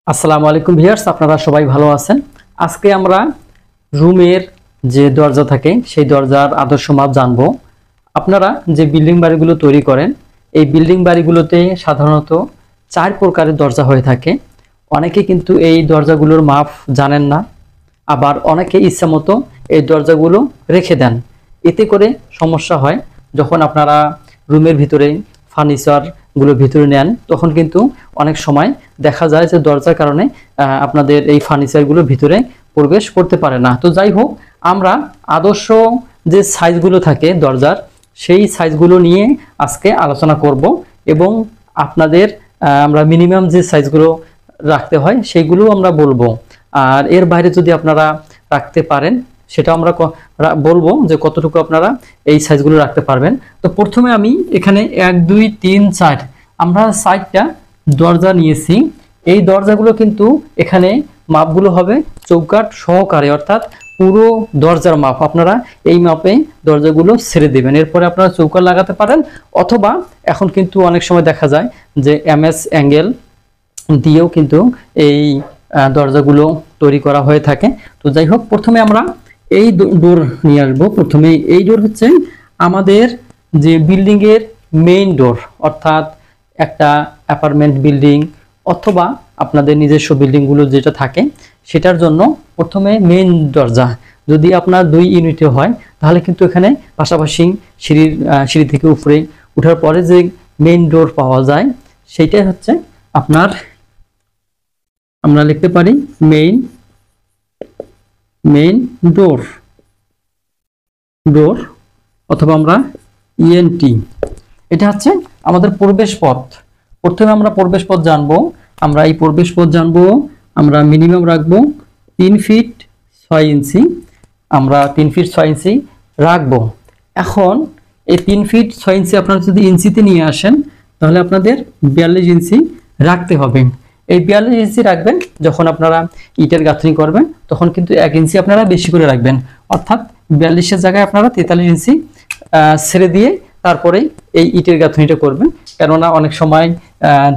আসসালামু আলাইকুম ভিউয়ার্স, আপনারা সবাই ভালো আছেন। আজকে আমরা রুমের যে দরজা থাকে সেই দরজার আদর্শ মাপ জানবো। আপনারা যে বিল্ডিং বাড়িগুলো তৈরি করেন, এই বিল্ডিং বাড়িগুলোতে সাধারণত 4 প্রকারের দরজা হয়ে থাকে। অনেকে কিন্তু এই দরজাগুলোর মাপ জানেন না, আবার অনেকে ইচ্ছা মতো এই দরজাগুলো রেখে দেন। এতে করে সমস্যা হয়। যখন আপনারা রুমের ভিতরে ফার্নিচারগুলো ভিতরে নেন, তখন কিন্তু অনেক সময় দেখা যায় যে দরজার কারণে আপনাদের এই ফার্নিচারগুলো ভিতরে প্রবেশ করতে পারে না। তো যাই হোক, আমরা আদর্শ যে সাইজগুলো থাকে দরজার, সেই সাইজগুলো নিয়ে আজকে আলোচনা করব এবং আপনাদের আমরা মিনিমাম যে সাইজগুলো রাখতে হয় সেইগুলো আমরা বলবো। আর এর বাইরে যদি আপনারা রাখতে পারেন সেটা আমরা বলবো যে কতটুকু আপনারা এই সাইজগুলো রাখতে পারবেন। তো প্রথমে আমি এখানে 1 2 3 4 আমরা 4টা দরজা নিয়েছি। এই দরজাগুলো কিন্তু এখানে মাপগুলো হবে চৌকাঠ সহকারে, অর্থাৎ পুরো দরজার মাপ আপনারা এই মাপে দরজাগুলো ছেড়ে দেবেন। এরপরে আপনারা চৌকাঠ লাগাতে পারেন, অথবা এখন কিন্তু অনেক সময় দেখা যায় যে MS অ্যাঙ্গেল দিয়েও কিন্তু এই দরজাগুলো তৈরি করা হয়ে থাকে। তো যাই হোক, প্রথমে আমরা এই ডোর নিয়ে আসবো। প্রথমে এই ডোর হচ্ছে আমাদের যে বিল্ডিং এর মেইন ডোর, অর্থাৎ একটা অ্যাপার্টমেন্ট বিল্ডিং অথবা আপনাদের নিজস্ব বিল্ডিংগুলো যেটা থাকে সেটার জন্য প্রথমে মেইন দরজা যদি আপনার 2 ইউনিটে হয়, তাহলে কিন্তু এখানে পাশাপাশি সিঁড়ি থেকে উপরে ওঠার পরে যে মেইন ডোর পাওয়া যায় সেইটাই হচ্ছে আপনার, আমরা লিখতে পারি মেইন ডোর অথবা আমরা ENT। এটা হচ্ছে আমাদের প্রবেশ পথ। প্রথমে আমরা প্রবেশ পথ জানবো। আমরা এই প্রবেশ পথ জানবো, আমরা মিনিমাম রাখবো 3 ফিট 6 ইঞ্চি। আমরা 3 ফিট 6 ইঞ্চি রাখবো। এখন এই 3 ফিট 6 ইঞ্চি আপনারা যদি ইঞ্চিতে নিয়ে আসেন, তাহলে আপনাদের 42 ইঞ্চি রাখতে হবে। এই 42 ইঞ্চি রাখবেন। যখন আপনারা ইটের গাঁথনি করবেন তখন কিন্তু 1 ইঞ্চি আপনারা বেশি করে রাখবেন, অর্থাৎ 42-এর জায়গায় আপনারা 43 ইঞ্চি ছেড়ে দিয়ে তারপরে এই ইটের গাঁথনিটা করবেন। কেননা অনেক সময়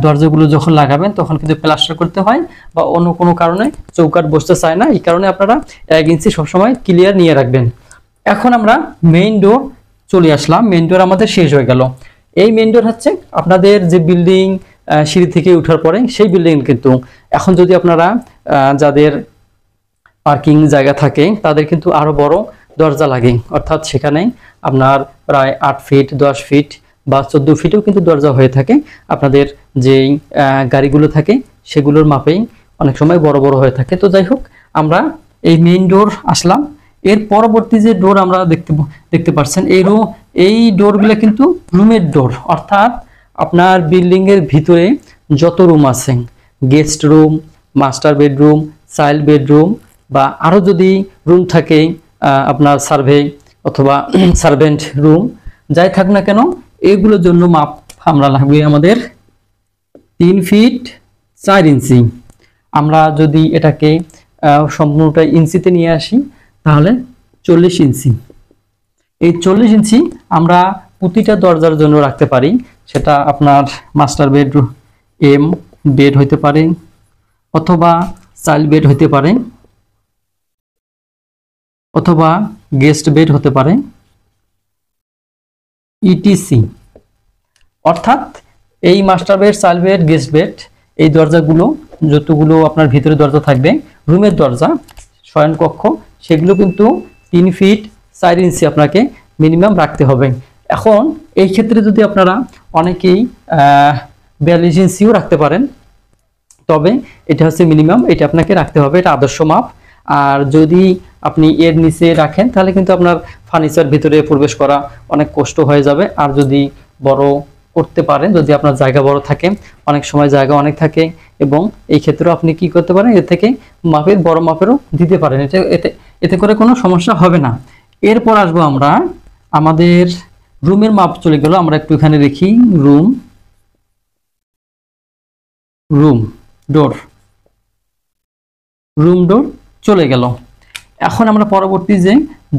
দরজাগুলো যখন লাগাবেন তখন কিন্তু প্লাস্টার করতে হয় বা অন্য কোনো কারণে চৌকাঠ বসতে চায় না। এই কারণে আপনারা 1 ইঞ্চি সবসময় ক্লিয়ার নিয়ে রাখবেন। এখন আমরা মেইন ডোর চলে আসলাম। মেইন ডোর আমাদের শেষ হয়ে গেল। এই মেইন ডোর হচ্ছে আপনাদের যে বিল্ডিং সিঁড়ি থেকে ওঠার পরে সেই বিল্ডিং। কিন্তু এখন যদি আপনারা যাদের পার্কিং জায়গা থাকে তাদের কিন্তু আরো বড় দরজা লাগে, অর্থাৎ সেখানে আপনার প্রায় 8 ফিট 10 ফিট বা 14 ফিটেও কিন্তু দরজা হয়ে থাকে। আপনাদের যেই গাড়িগুলো থাকে সেগুলোর মাপেই অনেক সময় বড় বড় হয়ে থাকে। তো যাই হোক, আমরা এই মেইন ডোর আসলাম। এর পরবর্তী যে ডোর আমরা দেখতে পাচ্ছেন, এই ডোরগুলো কিন্তু রুমের ডোর, অর্থাৎ আপনার বিল্ডিং এর ভিতরে যত রুম আছে, guest room, master bedroom, child bedroom বা আরো যদি রুম থাকে আপনার সার্ভে অথবা সার্ভেন্ট রুম, যাই থাক না কেন, এগুলোর জন্য মাপ আমরা লাগবে আমাদের 3 ফিট 4 ইঞ্চি। আমরা যদি এটাকে সম্পূর্ণটা ইঞ্চিতে নিয়ে আসি তাহলে 40 ইঞ্চি। এই 40 ইঞ্চি আমরা প্রতিটা দরজার জন্য রাখতে পারি। সেটা আপনার মাস্টার বেডরুম বেড হইতে পারে, অথবা চাইল্ড বেড হইতে পারে, অথবা গেস্ট বেড হতে পারে, ETC। অর্থাৎ এই master bed, child bed, guest bed, এই দরজাগুলো যতগুলো আপনার ভিতরে দরজা থাকবে, রুমের দরজা, শয়নকক্ষ, সেগুলো কিন্তু 3 ফিট 4 ইঞ্চি আপনাকে মিনিমাম রাখতে হবে। এখন এই ক্ষেত্রে যদি আপনারা অনেকেই 42 ইঞ্চিও রাখতে পারেন, তবে এটা হচ্ছে মিনিমাম, এটা আপনাকে রাখতে হবে, এটা আদর্শ মাপ। আর যদি আপনি এর নিচে রাখেন তাহলে কিন্তু আপনার ফার্নিচার ভিতরে প্রবেশ করা অনেক কষ্ট হয়ে যাবে। আর যদি বড় করতে পারেন, যদি আপনার জায়গা বড় থাকে, অনেক সময় জায়গা অনেক থাকে, এবং এই ক্ষেত্রেও আপনি কি করতে পারেন, এর থেকে মাপের বড় মাপেরও দিতে পারেন। এতে করে কোনো সমস্যা হবে না। এরপর আসবো আমরা আমাদের রুমের মাপ চলে গেল। আমরা একটু এখানে দেখি রুম ডোর চলে গেল। এখন আমরা পরবর্তী যে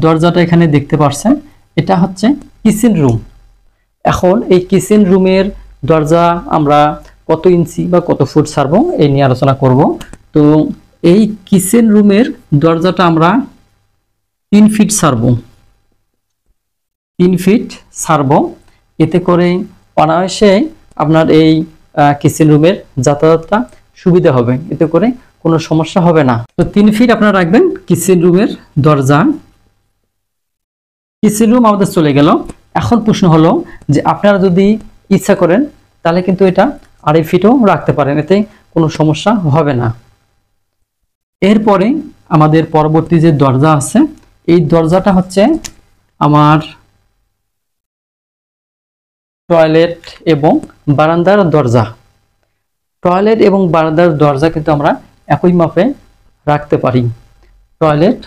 দরজাটা এখানে দেখতে পাচ্ছেন, এটা হচ্ছে কিচেন রুম। এখন এই কিচেন রুমের দরজা আমরা কত ইঞ্চি বা কত ফুট ছাড়বো এই নিয়ে আলোচনা করব। তো এই কিচেন রুমের দরজাটা আমরা 3 ফিট ছাড়বো, 3 ফিট ছাড়বো। এতে করে অনায়াসে আপনার এই কিচেন রুমের যাতায়াতটা সুবিধা হবে, এতে করে কোনো সমস্যা হবে না। তো 3 ফিট আপনারা রাখবেন কিচেন রুমের দরজা। কিচেন রুম আমাদের চলে গেল। এখন প্রশ্ন হলো যে আপনারা যদি ইচ্ছা করেন তাহলে কিন্তু এটা 2.5 ফিটও রাখতে পারেন, এতে কোনো সমস্যা হবে না। এরপরে আমাদের পরবর্তী যে দরজা আছে, এই দরজাটা হচ্ছে আমার টয়লেট এবং বারান্দার দরজা। টয়লেট এবং বারান্দার দরজা কিন্তু আমরা একই মাপে রাখতে পারি, টয়লেট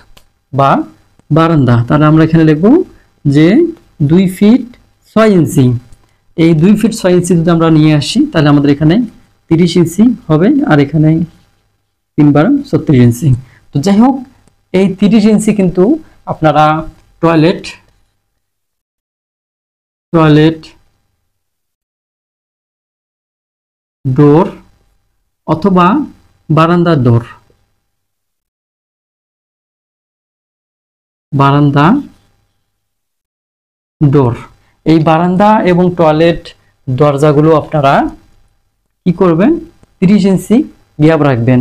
বা বারান্দা। তাহলে আমরা এখানে লিখব যে 2 ফিট 6 ইঞ্চি। এই 2 ফিট 6 ইঞ্চি যদি আমরা নিয়ে আসি তাহলে আমাদের এখানে 30 ইঞ্চি হবে, আর এখানে 3 বার 36 ইঞ্চি। তো যাই হোক, এই 30 ইঞ্চি কিন্তু আপনারা টয়লেট ডোর অথবা বারান্দার ডোর, এই বারান্দা এবং টয়লেট দরজাগুলো আপনারা কি করবেন, 30 ইঞ্চি গ্যাপ রাখবেন।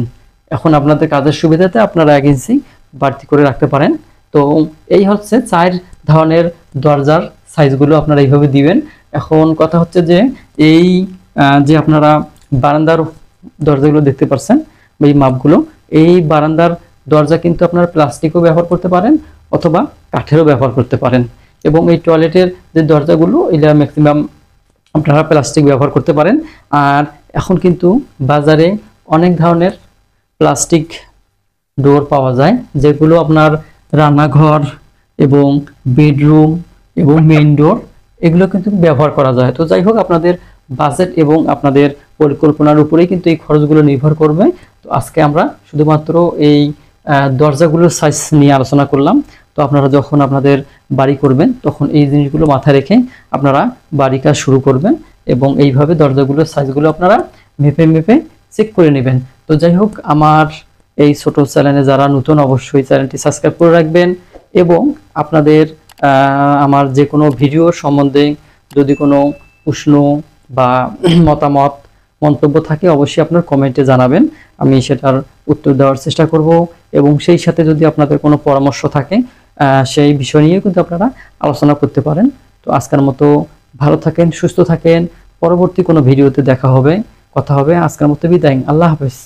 এখন আপনাদের কাজের সুবিধাতে আপনারা 1 ইঞ্চি বাড়তি করে রাখতে পারেন। তো এই হচ্ছে 4 ধরনের দরজার সাইজগুলো আপনারা এইভাবে দিবেন। এখন কথা হচ্ছে যে এই যে আপনারা বারান্দার দরজাগুলো দেখতে পাচ্ছেন, এই মাপগুলো, এই বারান্দার দরজা কিন্তু আপনারা প্লাস্টিকও ব্যবহার করতে পারেন অথবা কাঠেরও ব্যবহার করতে পারেন। এবং এই টয়লেটের যে দরজাগুলো এটা ম্যাক্সিমাম আপনারা প্লাস্টিক ব্যবহার করতে পারেন। আর এখন কিন্তু বাজারে অনেক ধরনের প্লাস্টিক ডোর পাওয়া যায়, যেগুলো আপনার রান্নাঘর এবং বেডরুম এবং মেইন ডোর এগুলো কিন্তু ব্যবহার করা যায়। তো যাই হোক, আপনাদের বাজেট এবং আপনাদের পরিকল্পনার উপরেই কিন্তু এই খরচগুলো নির্ভর করবে। তো আজকে আমরা শুধুমাত্র এই দরজাগুলোর সাইজ নিয়ে আলোচনা করলাম। তো আপনারা যখন আপনাদের বাড়ি করবেন তখন এই জিনিসগুলো মাথায় রেখে আপনারা বাড়ি কাজ শুরু করবেন এবং এইভাবে দরজাগুলোর সাইজগুলো আপনারা মেপে চেক করে নেবেন। তো যাই হোক, আমার এই ছোট চ্যানেলে যারা নতুন অবশ্যই চ্যানেলটি সাবস্ক্রাইব করে রাখবেন এবং আপনাদের আমার যে কোনো ভিডিও সম্বন্ধে যদি কোনো প্রশ্ন বা মতামত মন্তব্য থাকে অবশ্যই আপনার কমেন্টে জানাবেন, আমি সেটার উত্তর দেওয়ার চেষ্টা করব। এবং সেই সাথে যদি আপনাদের কোনো পরামর্শ থাকে সেই বিষয় নিয়ে কিন্তু আপনারা আলোচনা করতে পারেন। তো আজকের মতো ভালো থাকেন, সুস্থ থাকেন, পরবর্তী কোনো ভিডিওতে কথা হবে। আজকের মতো বিদায়, আল্লাহ হাফেজ।